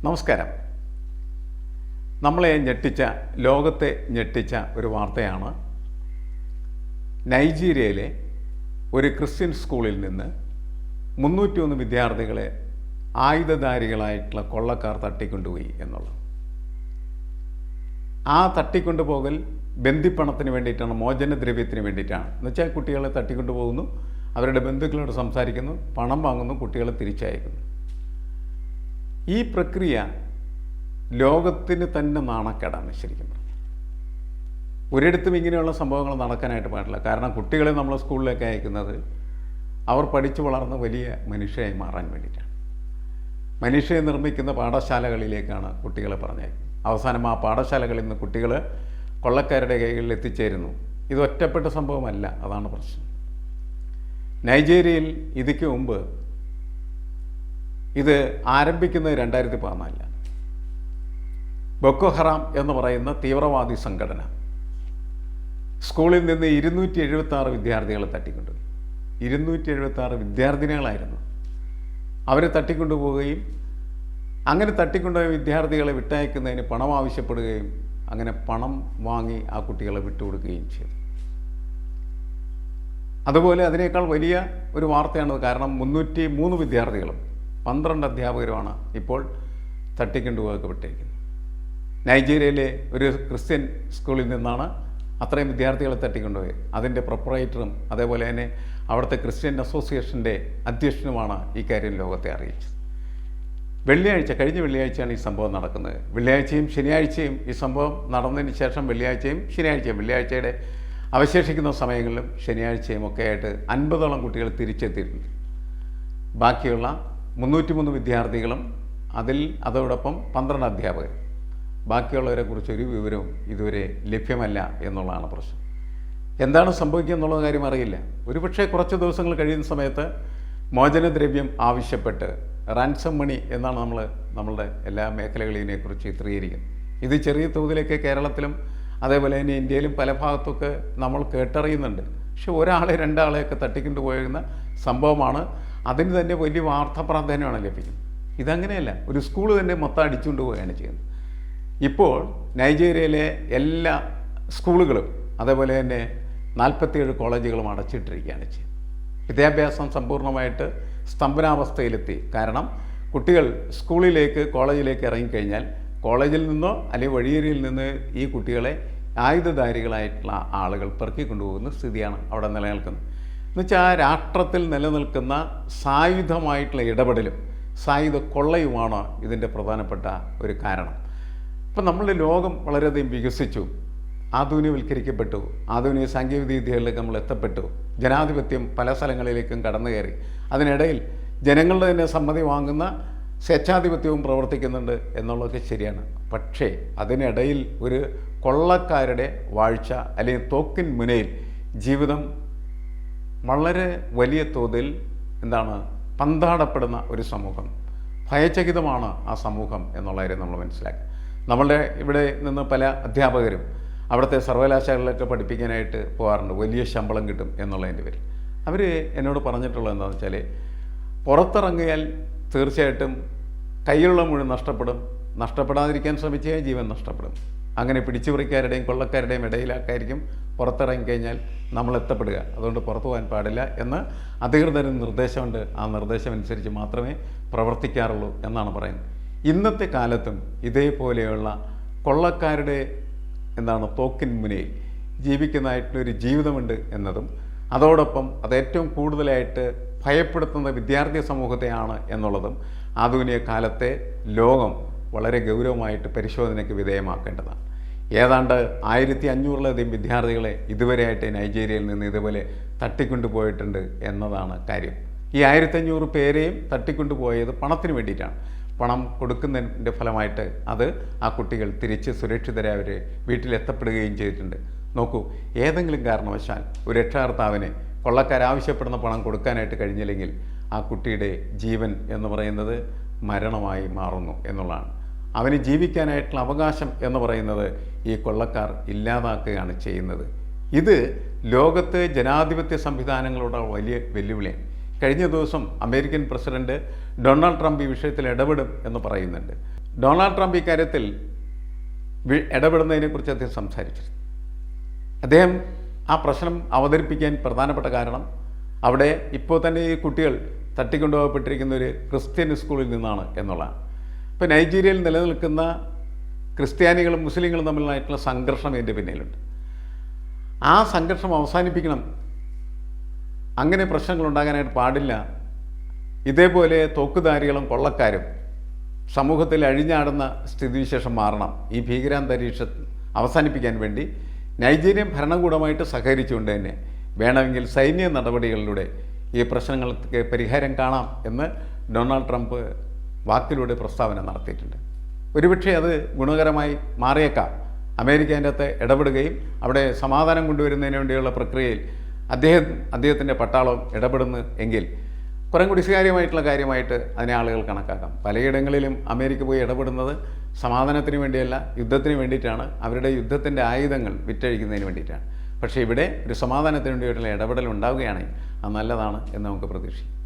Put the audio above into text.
നമസ്കാരം. നമ്മളെ ലോകത്തെ ഞെട്ടിച്ച ഒരു വാർത്തയാണ്. നൈജീരിയയിലെ ഒരു ക്രിസ്ത്യൻ സ്കൂളിൽ നിന്ന് 301 വിദ്യാർത്ഥികളെ ആയുധധാരികളായിട്ടുള്ള കൊള്ളക്കാർ തട്ടിക്കൊണ്ടുപോയി എന്നുള്ളത്. ആ തട്ടിക്കൊണ്ടുപോകൽ ബന്ദിപ്പണത്തിന് വേണ്ടിയിട്ടാണ്, മോചനദ്രവ്യത്തിന് വേണ്ടിയിട്ടാണ്. എന്നുവെച്ചാൽ കുട്ടികളെ തട്ടിക്കൊണ്ടുപോകുന്നു, അവരുടെ ബന്ധുക്കളോട് സംസാരിക്കുന്നു, പണം വാങ്ങുന്നു, കുട്ടികളെ തിരിച്ചയക്കുന്നു. ഈ പ്രക്രിയ ലോകത്തിന് തന്നെ നാണക്കേടാണ് ശരിക്കും പറഞ്ഞാൽ. ഒരിടത്തും ഇങ്ങനെയുള്ള സംഭവങ്ങൾ നടക്കാനായിട്ട് പാടില്ല. കാരണം കുട്ടികളെ നമ്മൾ സ്കൂളിലേക്ക് അയക്കുന്നത് അവർ പഠിച്ചു വളർന്ന് വലിയ മനുഷ്യരായി മാറാൻ വേണ്ടിയിട്ടാണ്. മനുഷ്യരെ നിർമ്മിക്കുന്ന പാഠശാലകളിലേക്കാണ് കുട്ടികളെ പറഞ്ഞയക്കുന്നത്. അവസാനം ആ പാഠശാലകളിൽ നിന്ന് കുട്ടികൾ കൊള്ളക്കാരുടെ കൈകളിൽ എത്തിച്ചേരുന്നു. ഇത് ഒറ്റപ്പെട്ട സംഭവമല്ല, അതാണ് പ്രശ്നം. നൈജീരിയയിൽ ഇതിക്ക് മുമ്പ് ഇത് ആരംഭിക്കുന്നത് 2014 ബൊക്കോ ഹറാം എന്ന് പറയുന്ന തീവ്രവാദി സംഘടന സ്കൂളിൽ നിന്ന് 276 വിദ്യാർത്ഥികളെ തട്ടിക്കൊണ്ടുപോയി. 276 വിദ്യാർത്ഥിനികളായിരുന്നു. അവരെ തട്ടിക്കൊണ്ടുപോവുകയും അങ്ങനെ തട്ടിക്കൊണ്ടുപോയ വിദ്യാർത്ഥികളെ വിട്ടയക്കുന്നതിന് പണം ആവശ്യപ്പെടുകയും അങ്ങനെ പണം വാങ്ങി ആ കുട്ടികളെ വിട്ടുകൊടുക്കുകയും ചെയ്തു. അതുപോലെ അതിനേക്കാൾ വലിയ ഒരു വാർത്തയാണത്. കാരണം 303 വിദ്യാർത്ഥികളും 12 അധ്യാപകരുമാണ് ഇപ്പോൾ തട്ടിക്കൊണ്ടുപോയൊക്കെ വിട്ടേക്കുന്നത്. നൈജീരിയയിലെ ഒരു ക്രിസ്ത്യൻ സ്കൂളിൽ നിന്നാണ് അത്രയും വിദ്യാർത്ഥികളെ തട്ടിക്കൊണ്ടുപോയത്. അതിൻ്റെ പ്രൊപ്പറേറ്ററും അതേപോലെ തന്നെ അവിടുത്തെ ക്രിസ്ത്യൻ അസോസിയേഷൻ്റെ അധ്യക്ഷനുമാണ് ഈ കാര്യം ലോകത്തെ അറിയിച്ചത്. കഴിഞ്ഞ വെള്ളിയാഴ്ചയാണ് ഈ സംഭവം നടക്കുന്നത്. വെള്ളിയാഴ്ചയും ശനിയാഴ്ചയും ഈ സംഭവം നടന്നതിന് ശേഷം വെള്ളിയാഴ്ചയുടെ അവശേഷിക്കുന്ന സമയങ്ങളിലും ശനിയാഴ്ചയും ഒക്കെ ആയിട്ട് 50ഓളം കുട്ടികൾ തിരിച്ചെത്തിയിട്ടുണ്ട്. ബാക്കിയുള്ള 303 വിദ്യാർത്ഥികളും അതോടൊപ്പം 12 അധ്യാപകർ. ബാക്കിയുള്ളവരെ കുറിച്ച് ഒരു വിവരവും ഇതുവരെ ലഭ്യമല്ല എന്നുള്ളതാണ് പ്രശ്നം. എന്താണ് സംഭവിക്കുക എന്നുള്ള കാര്യം അറിയില്ല. ഒരുപക്ഷെ കുറച്ച് ദിവസങ്ങൾ കഴിയുന്ന സമയത്ത് മോചനദ്രവ്യം ആവശ്യപ്പെട്ട് റാൻസം മണി എന്നാണ് നമ്മളുടെ എല്ലാ മേഖലകളിലും ഇതിനെക്കുറിച്ച് ചിത്രീകരിക്കുന്നത്. ഇത് ചെറിയ തോതിലേക്ക് കേരളത്തിലും അതേപോലെ തന്നെ ഇന്ത്യയിലും പല ഭാഗത്തൊക്കെ നമ്മൾ കേട്ടറിയുന്നുണ്ട്. പക്ഷെ ഒരാളെ 2 ആളെയൊക്കെ തട്ടിക്കൊണ്ടു പോയിരുന്ന സംഭവമാണ്. അതിന് തന്നെ വലിയ വാർത്താ പ്രാധാന്യമാണ് ലഭിക്കുന്നത്. ഇതങ്ങനെയല്ല, ഒരു സ്കൂൾ തന്നെ മൊത്തം അടിച്ചുകൊണ്ട് പോവുകയാണ് ചെയ്യുന്നത്. ഇപ്പോൾ നൈജീരിയയിലെ എല്ലാ സ്കൂളുകളും അതേപോലെ തന്നെ 47 കോളേജുകളും അടച്ചിട്ടിരിക്കുകയാണ് ചെയ്യുന്നത്. വിദ്യാഭ്യാസം സമ്പൂർണ്ണമായിട്ട് സ്തംഭനാവസ്ഥയിലെത്തി. കാരണം കുട്ടികൾ കോളേജിലേക്ക് ഇറങ്ങിക്കഴിഞ്ഞാൽ കോളേജിൽ നിന്നോ അല്ലെങ്കിൽ വഴിയരിയിൽ നിന്ന് ഈ കുട്ടികളെ ആയുധധാരികളായിട്ടുള്ള ആളുകൾ പെറുക്കിക്കൊണ്ടുപോകുന്ന സ്ഥിതിയാണ് അവിടെ നിലനിൽക്കുന്നത്. എന്നുവെച്ചാൽ ആ രാഷ്ട്രത്തിൽ നിലനിൽക്കുന്ന സായുധമായിട്ടുള്ള ഇടപെടലും സായുധ കൊള്ളയുമാണ് ഇതിൻ്റെ പ്രധാനപ്പെട്ട ഒരു കാരണം. ഇപ്പം നമ്മളുടെ ലോകം വളരെയധികം വികസിച്ചു, ആധുനികവൽക്കരിക്കപ്പെട്ടു, ആധുനിക സാങ്കേതിക വിദ്യകളിലേക്ക് നമ്മൾ എത്തപ്പെട്ടു, ജനാധിപത്യം പല സ്ഥലങ്ങളിലേക്കും കടന്നു കയറി. അതിനിടയിൽ ജനങ്ങളുടെ തന്നെ സമ്മതി വാങ്ങുന്ന സ്വേച്ഛാധിപത്യവും പ്രവർത്തിക്കുന്നുണ്ട് എന്നുള്ളതൊക്കെ ശരിയാണ്. പക്ഷേ അതിനിടയിൽ ഒരു കൊള്ളക്കാരുടെ വാഴ്ച അല്ലെങ്കിൽ തോക്കിൻ മുനയിൽ ജീവിതം വളരെ വലിയ തോതിൽ പന്താടപ്പെടുന്ന ഒരു സമൂഹം. ഭയചകിതമാണ് ആ സമൂഹം എന്നുള്ള കാര്യം നമ്മൾ മനസ്സിലാക്കി. നമ്മളുടെ ഇവിടെ നിന്ന് പല അധ്യാപകരും അവിടുത്തെ സർവകലാശാലകളിലൊക്കെ പഠിപ്പിക്കാനായിട്ട് പോകാറുണ്ട്. വലിയ ശമ്പളം കിട്ടും എന്നുള്ളതിൻ്റെ പേരിൽ അവർ എന്നോട് പറഞ്ഞിട്ടുള്ളത് എന്താണെന്ന് വെച്ചാൽ, പുറത്തിറങ്ങിയാൽ തീർച്ചയായിട്ടും കയ്യിലുള്ള മുഴുവൻ നഷ്ടപ്പെടാതിരിക്കാൻ ശ്രമിച്ചാൽ ജീവൻ നഷ്ടപ്പെടും. അങ്ങനെ പിടിച്ചുപറിക്കാരുടെയും കൊള്ളക്കാരുടെയും ഇടയിലാക്കായിരിക്കും പുറത്തിറങ്ങിക്കഴിഞ്ഞാൽ നമ്മൾ എത്തപ്പെടുക. അതുകൊണ്ട് പുറത്തു പോകാൻ പാടില്ല എന്ന് അധികൃതരിൽ നിർദ്ദേശമുണ്ട്. ആ നിർദ്ദേശമനുസരിച്ച് മാത്രമേ പ്രവർത്തിക്കാറുള്ളൂ എന്നാണ് പറയുന്നത്. ഇന്നത്തെ കാലത്തും ഇതേപോലെയുള്ള കൊള്ളക്കാരുടെ തോക്കിൻ മുനയിൽ ജീവിക്കുന്നതായിട്ടൊരു ജീവിതമുണ്ട് എന്നതും അതോടൊപ്പം അത് ഏറ്റവും കൂടുതലായിട്ട് ഭയപ്പെടുത്തുന്ന വിദ്യാർത്ഥി സമൂഹത്തെയാണ് എന്നുള്ളതും ആധുനിക കാലത്തെ ലോകം വളരെ ഗൗരവമായിട്ട് പരിശോധനയ്ക്ക് വിധേയമാക്കേണ്ടതാണ്. ഏതാണ്ട് 1500-ലധികം വിദ്യാർത്ഥികളെ ഇതുവരെയായിട്ട് നൈജീരിയയിൽ നിന്ന് ഇതുപോലെ തട്ടിക്കൊണ്ടുപോയിട്ടുണ്ട് എന്നതാണ് കാര്യം. ഈ 1500 പേരെയും തട്ടിക്കൊണ്ടുപോയത് പണത്തിന് വേണ്ടിയിട്ടാണ്. പണം കൊടുക്കുന്നതിൻ്റെ ഫലമായിട്ട് ആ കുട്ടികൾ തിരിച്ച് സുരക്ഷിതരായി അവർ വീട്ടിലെത്തപ്പെടുകയും ചെയ്തിട്ടുണ്ട്. നോക്കൂ, ഏതെങ്കിലും കാരണവശാൽ ഒരു രക്ഷാകർത്താവിന് കൊള്ളക്കാരാവശ്യപ്പെടുന്ന പണം കൊടുക്കാനായിട്ട് കഴിഞ്ഞില്ലെങ്കിൽ ആ കുട്ടിയുടെ ജീവൻ എന്ന് പറയുന്നത് മരണമായി മാറുന്നു എന്നുള്ളതാണ്. അവന് ജീവിക്കാനായിട്ടുള്ള അവകാശം എന്ന് പറയുന്നത് ഈ കൊള്ളക്കാർ ഇല്ലാതാക്കുകയാണ് ചെയ്യുന്നത്. ഇത് ലോകത്തെ ജനാധിപത്യ സംവിധാനങ്ങളുടെ വലിയ വെല്ലുവിളിയാണ്. കഴിഞ്ഞ ദിവസം അമേരിക്കൻ പ്രസിഡന്റ് ഡൊണാൾഡ് ട്രംപ് ഈ വിഷയത്തിൽ ഇടപെടും എന്ന് പറയുന്നുണ്ട്. ഡൊണാൾഡ് ട്രംപ് ഇക്കാര്യത്തിൽ ഇടപെടുന്നതിനെക്കുറിച്ച് അദ്ദേഹം സംസാരിച്ചിരുന്നു. അദ്ദേഹം ആ പ്രശ്നം അവതരിപ്പിക്കാൻ പ്രധാനപ്പെട്ട കാരണം അവിടെ ഇപ്പോൾ തന്നെ ഈ കുട്ടികൾ തട്ടിക്കൊണ്ടുപോകപ്പെട്ടിരിക്കുന്ന ഒരു ക്രിസ്ത്യൻ സ്കൂളിൽ നിന്നാണ് എന്നുള്ളതാണ്. ഇപ്പോൾ നൈജീരിയയിൽ നിലനിൽക്കുന്ന ക്രിസ്ത്യാനികളും മുസ്ലിങ്ങളും തമ്മിലായിട്ടുള്ള സംഘർഷം ഇതിൻ്റെ പിന്നിലുണ്ട്. ആ സംഘർഷം അവസാനിപ്പിക്കണം. അങ്ങനെ പ്രശ്നങ്ങൾ ഉണ്ടാകാനായിട്ട് പാടില്ല. ഇതേപോലെ തോക്കുധാരികളും കൊള്ളക്കാരും സമൂഹത്തിൽ അഴിഞ്ഞാടുന്ന സ്ഥിതിവിശേഷം മാറണം. ഈ ഭീകരാന്തരീക്ഷം അവസാനിപ്പിക്കാൻ വേണ്ടി നൈജീരിയൻ ഭരണകൂടമായിട്ട് സഹകരിച്ചുകൊണ്ട് തന്നെ വേണമെങ്കിൽ സൈന്യ നടപടികളിലൂടെ ഈ പ്രശ്നങ്ങൾക്ക് പരിഹാരം കാണാം എന്ന് ഡൊണാൾഡ് ട്രംപ് വാക്കിലൂടെ പ്രസ്താവന നടത്തിയിട്ടുണ്ട്. ഒരുപക്ഷെ അത് ഗുണകരമായി മാറിയേക്കാം. അമേരിക്ക അതിൻ്റെ അകത്ത് ഇടപെടുകയും അവിടെ സമാധാനം കൊണ്ടുവരുന്നതിന് വേണ്ടിയുള്ള പ്രക്രിയയിൽ അദ്ദേഹത്തിൻ്റെ പട്ടാളം ഇടപെടുന്നു എങ്കിൽ കുറേ കൂടി സ്വീകാര്യമായിട്ടുള്ള കാര്യമായിട്ട് അതിനെ ആളുകൾ കണക്കാക്കാം. പലയിടങ്ങളിലും അമേരിക്ക പോയി ഇടപെടുന്നത് സമാധാനത്തിന് വേണ്ടിയല്ല, യുദ്ധത്തിന് വേണ്ടിയിട്ടാണ്. അവരുടെ യുദ്ധത്തിൻ്റെ ആയുധങ്ങൾ വിറ്റഴിക്കുന്നതിന് വേണ്ടിയിട്ടാണ്. പക്ഷേ ഇവിടെ ഒരു സമാധാനത്തിന് വേണ്ടിയിട്ടുള്ള ഇടപെടൽ ഉണ്ടാവുകയാണെങ്കിൽ അത് നല്ലതാണ് എന്ന് നമുക്ക് പ്രതീക്ഷിക്കാം.